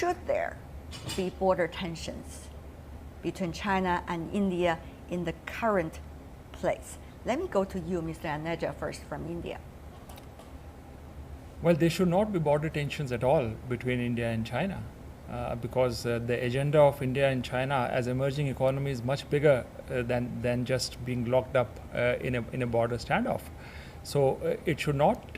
should there be border tensions between China and India in the current place? Let me go to you, Mr. Aneja, first from India. Well, there should not be border tensions at all between India and China, because the agenda of India and China as emerging economies is much bigger than just being locked up in a border standoff. So it should not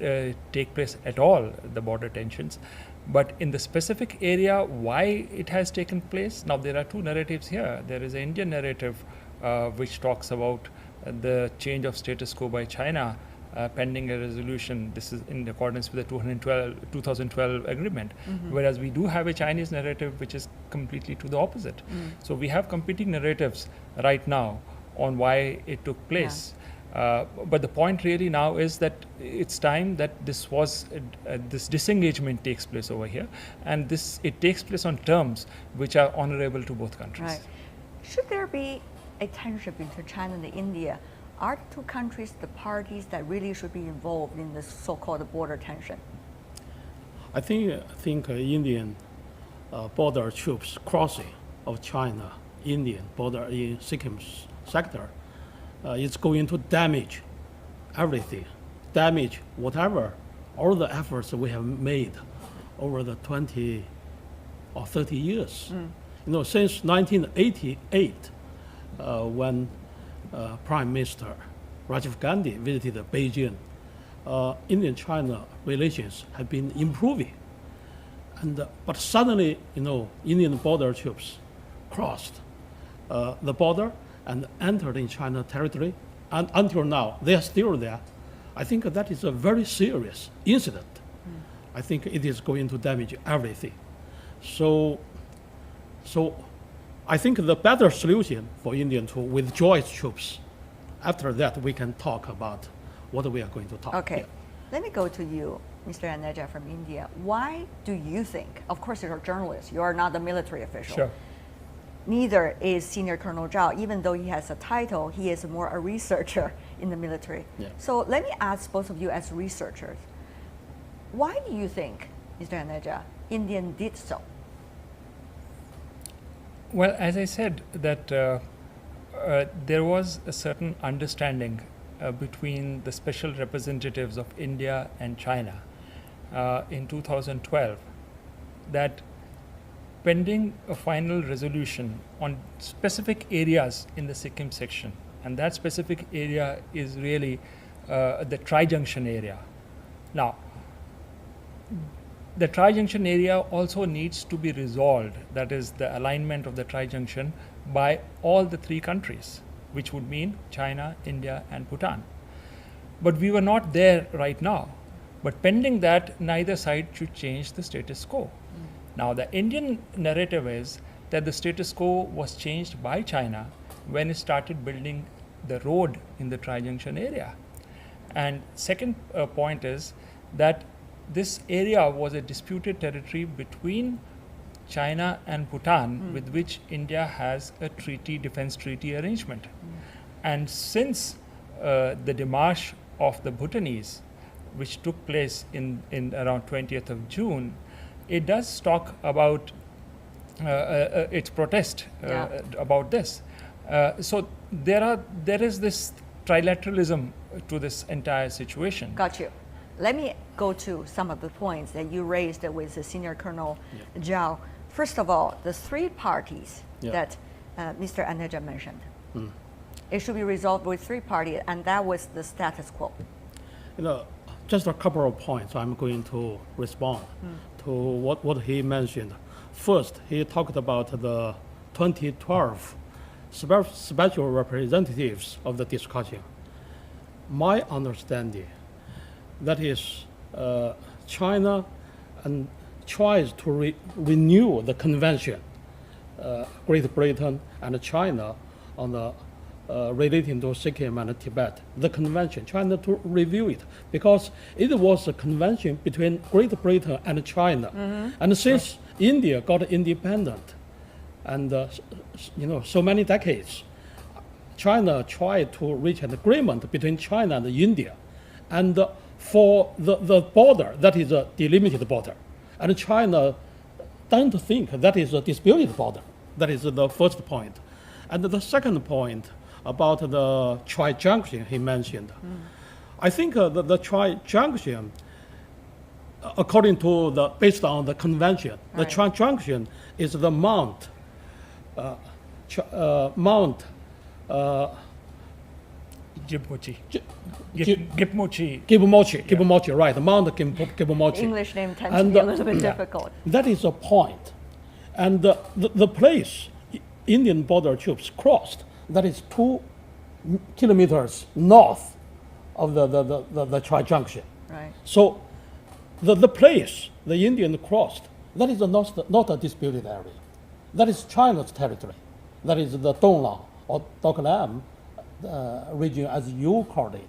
take place at all, the border tensions. But in the specific area, why it has taken place, now there are two narratives here. There is an Indian narrative which talks about the change of status quo by China pending a resolution. This is in accordance with the 2012 agreement. Whereas we do have a Chinese narrative which is completely to the opposite. So we have competing narratives right now on why it took place. But the point really now is that it's time that this disengagement takes place over here, and it takes place on terms which are honorable to both countries. Right. Should there be a tension between China and India? Are the two countries the parties that really should be involved in this so-called border tension? I think Indian border troops crossing of China-Indian border in Sikkim sector is going to damage everything, damage whatever, all the efforts we have made over the 20 or 30 years. Since 1988, when Prime Minister Rajiv Gandhi visited Beijing, Indian-China relations have been improving. But suddenly, Indian border troops crossed the border and entered in China territory, and until now they are still there. I think that is a very serious incident. I think it is going to damage everything. So I think the better solution for India to withdraw its troops. After that, we can talk about what we are going to talk. Okay, let me go to you, Mr. Aneja from India. Why do you think, of course you're a journalist, you are not a military official. Sure. Neither is Senior Colonel Zhao, even though he has a title, he is more a researcher in the military. Yeah. So let me ask both of you as researchers, why do you think, Mr. Aneja, India did so? Well, as I said, that there was a certain understanding between the special representatives of India and China in 2012 that pending a final resolution on specific areas in the Sikkim section, and that specific area is really the Tri-Junction area. Now, the Tri-Junction area also needs to be resolved, that is the alignment of the Tri-Junction by all the three countries, which would mean China, India and Bhutan. But we were not there right now. But pending that, neither side should change the status quo. Now, the Indian narrative is that the status quo was changed by China when it started building the road in the Tri-Junction area. And second point is that this area was a disputed territory between China and Bhutan, with which India has a defense treaty arrangement. And since the demarche of the Bhutanese, which took place in around 20th of June, it does talk about its protest about this. So there is this trilateralism to this entire situation. Got you. Let me go to some of the points that you raised with the Senior Colonel Zhao. First of all, the three parties that Mr. Aneja mentioned. It should be resolved with three parties, and that was the status quo. Just a couple of points I'm going to respond to what he mentioned. First, he talked about the 2012 special representatives of the discussion. My understanding, that is, China and tries to renew the convention, Great Britain and China on the relating to Sikkim and Tibet, the convention, China to review it, because it was a convention between Great Britain and China. And since India got independent, and so many decades, China tried to reach an agreement between China and India, and for the border, that is a delimited border, and China don't think that is a disputed border. That is the first point. And the second point about the tri-junction he mentioned. I think the tri-junction, according to based on the convention, the Right. tri-junction is the Mount Gibmochi. Gib- Gibmochi. Gibmochi, right, Mount Gibmochi. English name tends And to be a little bit yeah, difficult. That is a point. And the place Indian border troops crossed, that is 2 kilometers north of the tri-junction. Right. So the place the Indian crossed, that is not a disputed area. That is China's territory. That is the Donglang or Doklam region, as you called it.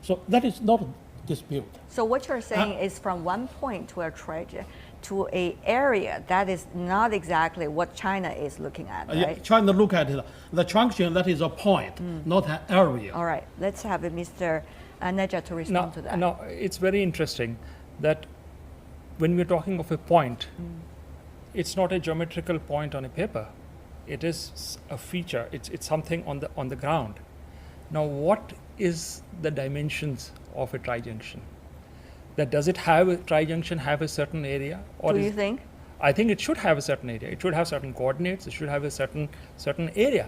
So that is not a dispute. So what you're saying is from one point to to a area that is not exactly what China is looking at, Yeah, right? China look at it. The junction, that is a point, not an area. All right, let's have Mr. Neja to respond to that. Now, it's very interesting that when we're talking of a point, it's not a geometrical point on a paper. It is a feature. It's something on the ground. Now, what is the dimensions of a trijunction? That does it have a trijunction have a certain area, or Do is you think? I think it should have a certain area. It should have certain coordinates. It should have a certain area.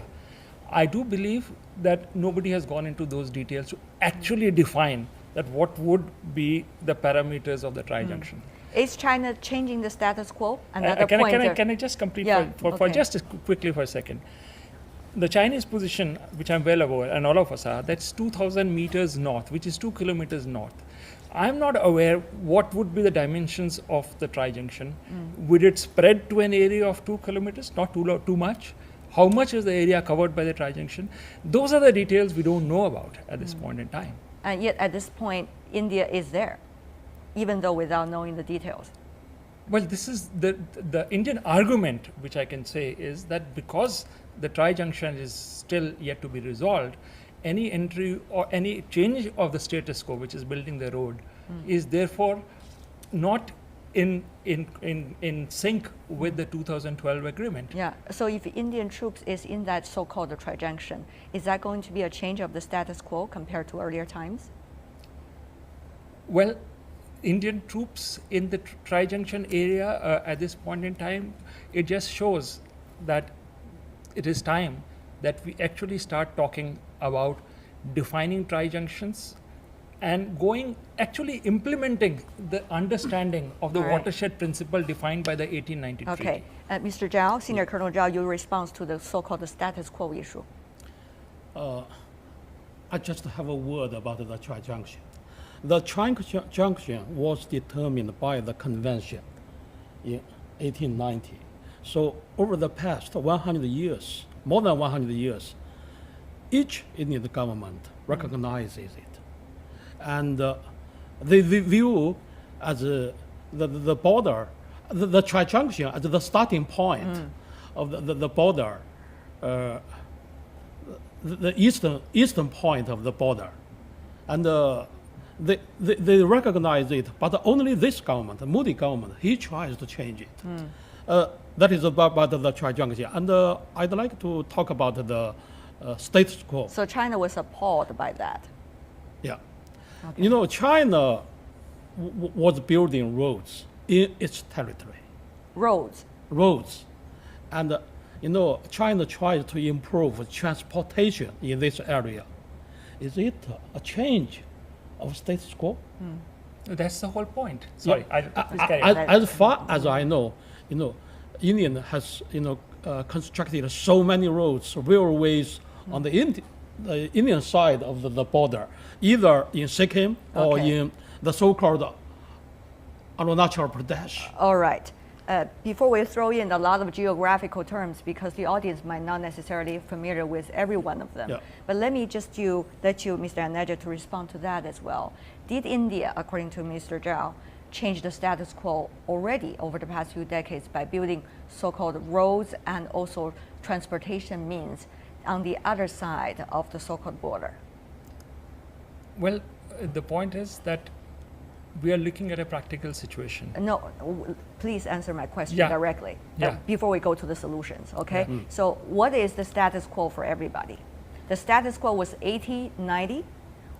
I do believe that nobody has gone into those details to actually define that what would be the parameters of the trijunction. Is China changing the status quo? Another Can point. I just complete Yeah, for okay. just quickly for a second? The Chinese position, which I'm well aware, and all of us are, that's 2,000 meters north, which is 2 kilometers north. I'm not aware what would be the dimensions of the trijunction. Would it spread to an area of 2 kilometers? Not too much. How much is the area covered by the trijunction? Those are the details we don't know about at this point in time. And yet at this point, India is there, even though without knowing the details. Well, this is the Indian argument, which I can say, is that because the trijunction is still yet to be resolved, any entry or any change of the status quo, which is building the road, is therefore not in sync with the 2012 agreement. Yeah. So if Indian troops is in that so-called trijunction, is that going to be a change of the status quo compared to earlier times? Well, Indian troops in the trijunction area at this point in time, it just shows that it is time that we actually start talking about defining trijunctions and actually implementing the understanding of the All right. watershed principle defined by the 1890 treaty. Okay. Mr. Zhao, Senior Colonel Zhao, your response to the so-called status quo issue. I just have a word about the trijunction. The trijunction was determined by the convention in 1890. So over the past 100 years, more than 100 years, each Indian government recognizes it. And they view as the border, the trijunction as the starting point of the border, the eastern point of the border. And they recognize it, but only this government, the Modi government, he tries to change it. That is about the trijunction. And I'd like to talk about the status quo. So China was appalled by that. Yeah. Okay. You know, China was building roads in its territory. Roads. And, you know, China tried to improve transportation in this area. Is it a change of status quo? That's the whole point. Sorry, please carry As, on. as far as I know, you know, India has, you know, constructed so many roads, railways on the Indian side of the border, either in Sikkim or Okay. in the so-called Arunachal Pradesh. All right. Before we throw in a lot of geographical terms, because the audience might not necessarily familiar with every one of them, Yeah. but let me just let you, Mr. Aneja, to respond to that as well. Did India, according to Mr. Zhao, change the status quo already over the past few decades by building so-called roads and also transportation means on the other side of the so-called border? Well, the point is that we are looking at a practical situation. No, please answer my question Yeah. directly Yeah. before we go to the solutions, okay? So what is the status quo for everybody? The status quo was 80, 90,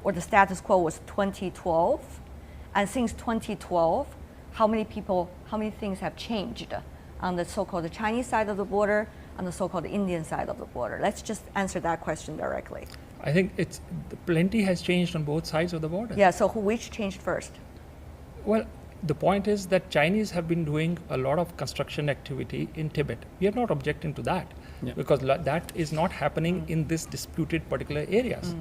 or the status quo was 2012? And since 2012, how many things have changed on the so-called Chinese side of the border, on the so-called Indian side of the border? Let's just answer that question directly. I think plenty has changed on both sides of the border. Yeah, so which changed first? Well, the point is that Chinese have been doing a lot of construction activity in Tibet. We are not objecting to that because that is not happening in this disputed particular areas.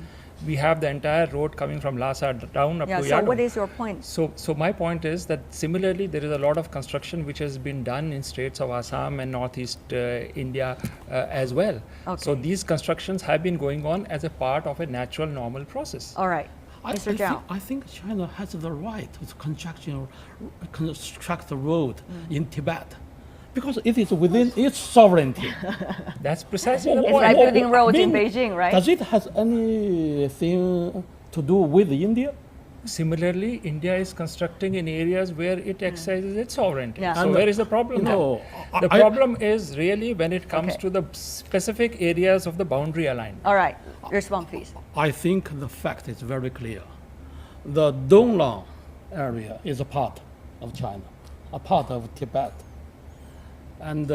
We have the entire road coming from Lhasa down up to So Yadon. what is your point? So my point is that similarly there is a lot of construction which has been done in states of Assam and northeast India as well. Okay. So these constructions have been going on as a part of a natural normal process. All right, Mr. Zhao. I think China has the right to construct the road in Tibet because it is within its sovereignty. That's precisely the It's point. like building roads in Beijing, right? Does it have anything to do with India? Similarly, India is constructing in areas where it exercises its sovereignty. Yeah. So And where is the problem? no, then? The problem is really when it comes Okay. to the specific areas of the boundary alignment. All right, respond please. I think the fact is very clear. The Donglang area is a part of China, a part of Tibet. And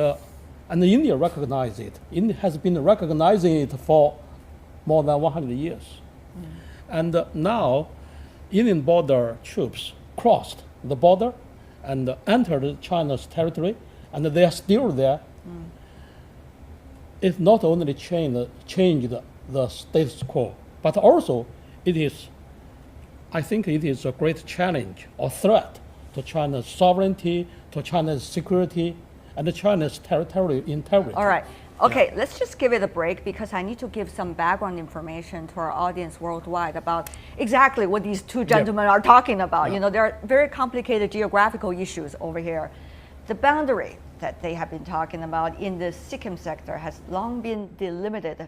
India recognizes it. India has been recognizing it for more than 100 years. And now, Indian border troops crossed the border and entered China's territory, and they are still there. It not only changed the status quo, but also I think it is a great challenge or threat to China's sovereignty, to China's security, and China's territorial integrity. All right. Okay, let's just give it a break because I need to give some background information to our audience worldwide about exactly what these two gentlemen are talking about. You know, there are very complicated geographical issues over here. The boundary that they have been talking about in the Sikkim sector has long been delimited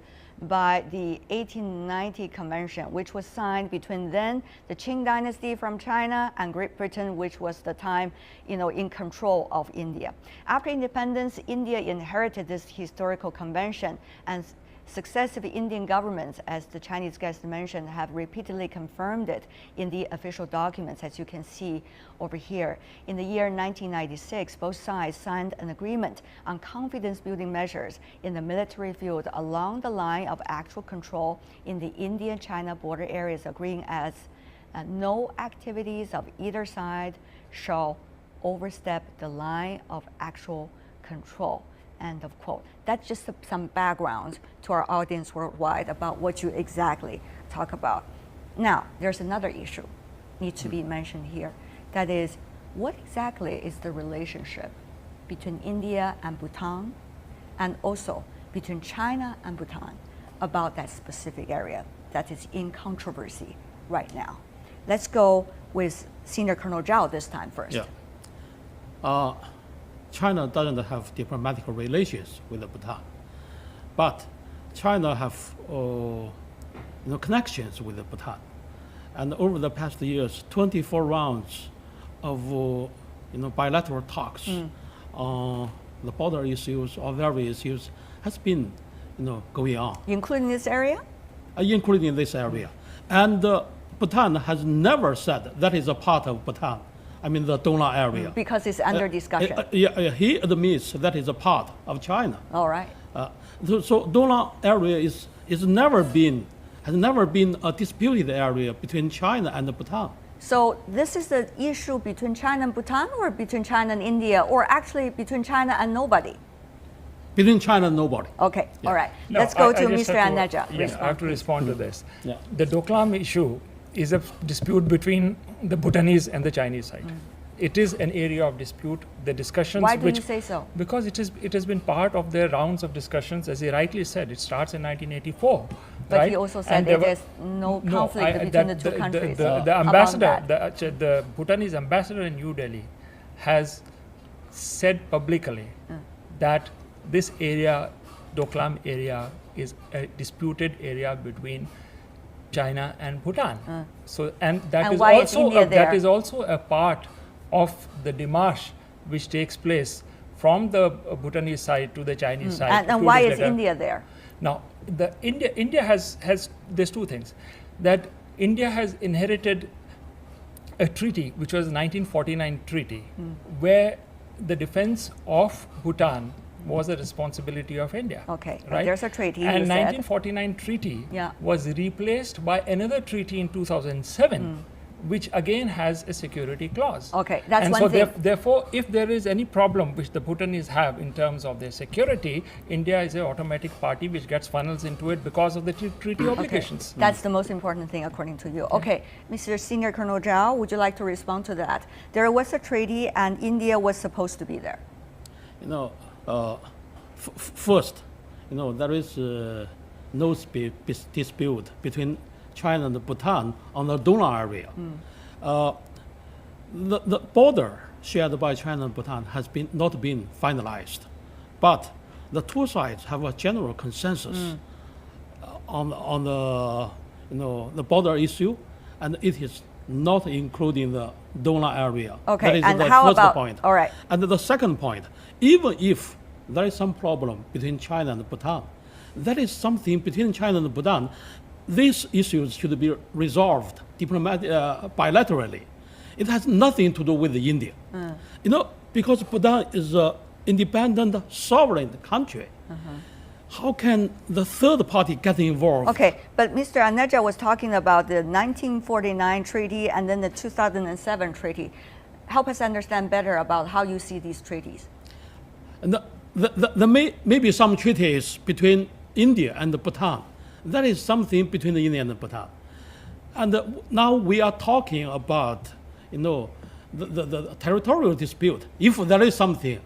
by the 1890 convention, which was signed between then the Qing dynasty from China and Great Britain, which was the time, in control of India. After independence, India inherited this historical convention, and successive Indian governments, as the Chinese guest mentioned, have repeatedly confirmed it in the official documents, as you can see over here. In the year 1996, both sides signed an agreement on confidence-building measures in the military field along the line of actual control in the Indian-China border areas, agreeing as no activities of either side shall overstep the line of actual control. End of quote. That's just some background to our audience worldwide about what you exactly talk about. Now, there's another issue needs to be mentioned here. That is, what exactly is the relationship between India and Bhutan, and also between China and Bhutan about that specific area that is in controversy right now? Let's go with Senior Colonel Zhao this time first. Yeah. China doesn't have diplomatic relations with Bhutan, but China have connections with Bhutan, and over the past years, 24 rounds of bilateral talks on the border issues or various issues has been going on, Including this area? Including this area, and Bhutan has never said that is a part of Bhutan. I mean the Donglang area. Because it's under discussion. He admits that is a part of China. All right. So Donglang area has never been a disputed area between China and Bhutan. So this is the issue between China and Bhutan, or between China and India, or actually between China and nobody? Between China and nobody. Okay, all right. No, Let's go I to just Mr. have to- Aneja. Yes, I have to respond to this. Yeah. The Doklam issue is a dispute between the Bhutanese and the Chinese side. It is an area of dispute. The discussions Why do which you say so? Because it has been part of their rounds of discussions, as he rightly said. It starts in 1984. But right? he also said And there there's were- no conflict between the two countries. The about ambassador, that. the Bhutanese ambassador in New Delhi, has said publicly that this area, Doklam area, is a disputed area between China and Bhutan. So, and that And is why is also India there? that is also a part of the démarche which takes place from the Bhutanese side to the Chinese side. And to why this is letter. India there? Now, India has there's two things, that India has inherited a treaty which was 1949 treaty, where the defense of Bhutan was a responsibility of India. Okay, but right? there's a treaty, you And said. 1949 treaty Yeah. was replaced by another treaty in 2007. Which again has a security clause. Okay, that's and one so thing. Therefore, if there is any problem which the Bhutanese have in terms of their security, India is an automatic party which gets funnels into it because of the treaty obligations. That's the most important thing according to you. Okay, Mr. Senior Colonel Zhao, would you like to respond to that? There was a treaty and India was supposed to be there. You know, first, you know, there is no dispute between China and Bhutan on the donor area. The border shared by China and Bhutan has not been finalized, but the two sides have a general consensus on the the border issue, and it is not including the donor area. Okay, that is and the how first about- point. all right. And the second point, even if there is some problem between China and Bhutan, that is something between China and Bhutan. These issues should be resolved bilaterally. It has nothing to do with India. You know, because Bhutan is an independent, sovereign country. How can the third party get involved? Okay, but Mr. Aneja was talking about the 1949 treaty and then the 2007 treaty. Help us understand better about how you see these treaties. And maybe some treaties between India and Bhutan. That is something between India and Bhutan. And now we are talking about, you know, the territorial dispute. If there is something,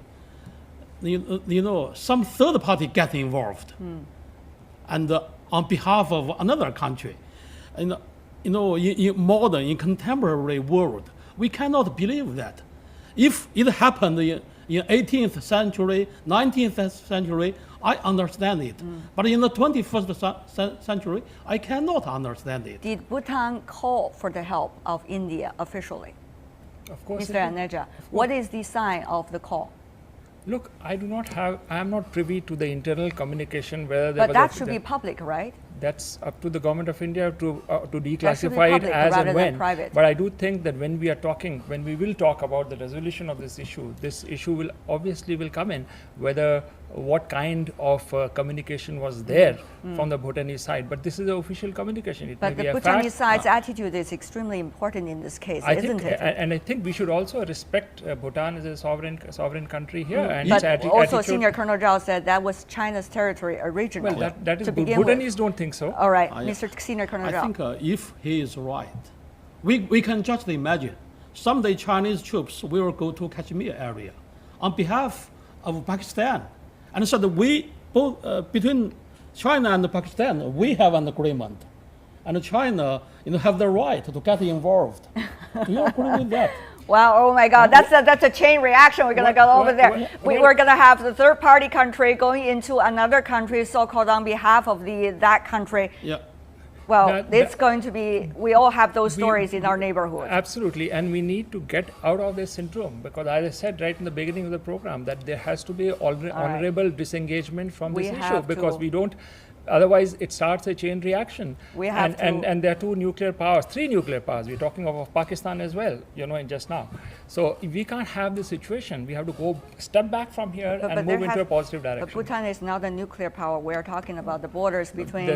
you know, some third party get involved, and on behalf of another country, and you know, in contemporary world, we cannot believe that. If it happened in 18th century, 19th century, I understand it. But in the 21st century, I cannot understand it. Did Bhutan call for the help of India officially? Of course, Mr. Aneja, what is the sign of the call? Look, I am not privy to the internal communication whether there But was that should be public, right? That's up to the government of India to That should be declassify it public as rather and than when. private. But I do think that when we will talk about the resolution of this issue will obviously come in whether what kind of communication was there from the Bhutanese side. But this is the official communication. It But may the be a Bhutanese fact. side's attitude is extremely important in this case, I isn't think, it? and I think we should also respect Bhutan as a sovereign country here. And But its also, attitude. Senior Colonel Zhao said that was China's territory originally. Well, that is to begin with. Bhutanese don't think so. All right, I- Mr. Senior Colonel I Zhao. think if he is right, we can just imagine someday Chinese troops will go to Kashmir area on behalf of Pakistan, and so that we both between China and Pakistan we have an agreement, and China have the right to get involved. Do you agree with that? Wow, oh my God, that's a chain reaction. We're going to go over there. We're going to have the third party country going into another country, so-called on behalf of that country. Yeah. Well, it's going to be, we all have those stories in our neighborhood. Absolutely, and we need to get out of this syndrome because, as I said right in the beginning of the program, that there has to be honorable disengagement from We this issue have because to. we don't. Otherwise, it starts a chain reaction. We have and there are three nuclear powers. We're talking of Pakistan as well, in just now. So we can't have this situation. We have to go step back from here and move into a positive But direction. Bhutan is not a nuclear power. We're talking about the borders between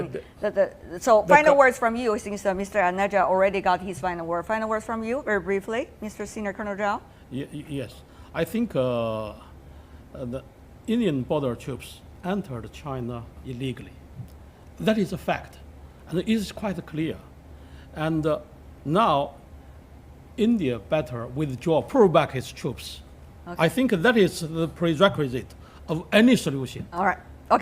the- So final words from you, since Mr. Aneja already got his final word. Final words from you, very briefly, Mr. Senior Colonel Zhao. Yes, I think the Indian border troops entered China illegally. That is a fact, and it is quite clear. And now, India better withdraw, pull back its troops. Okay. I think that is the prerequisite of any solution. All right.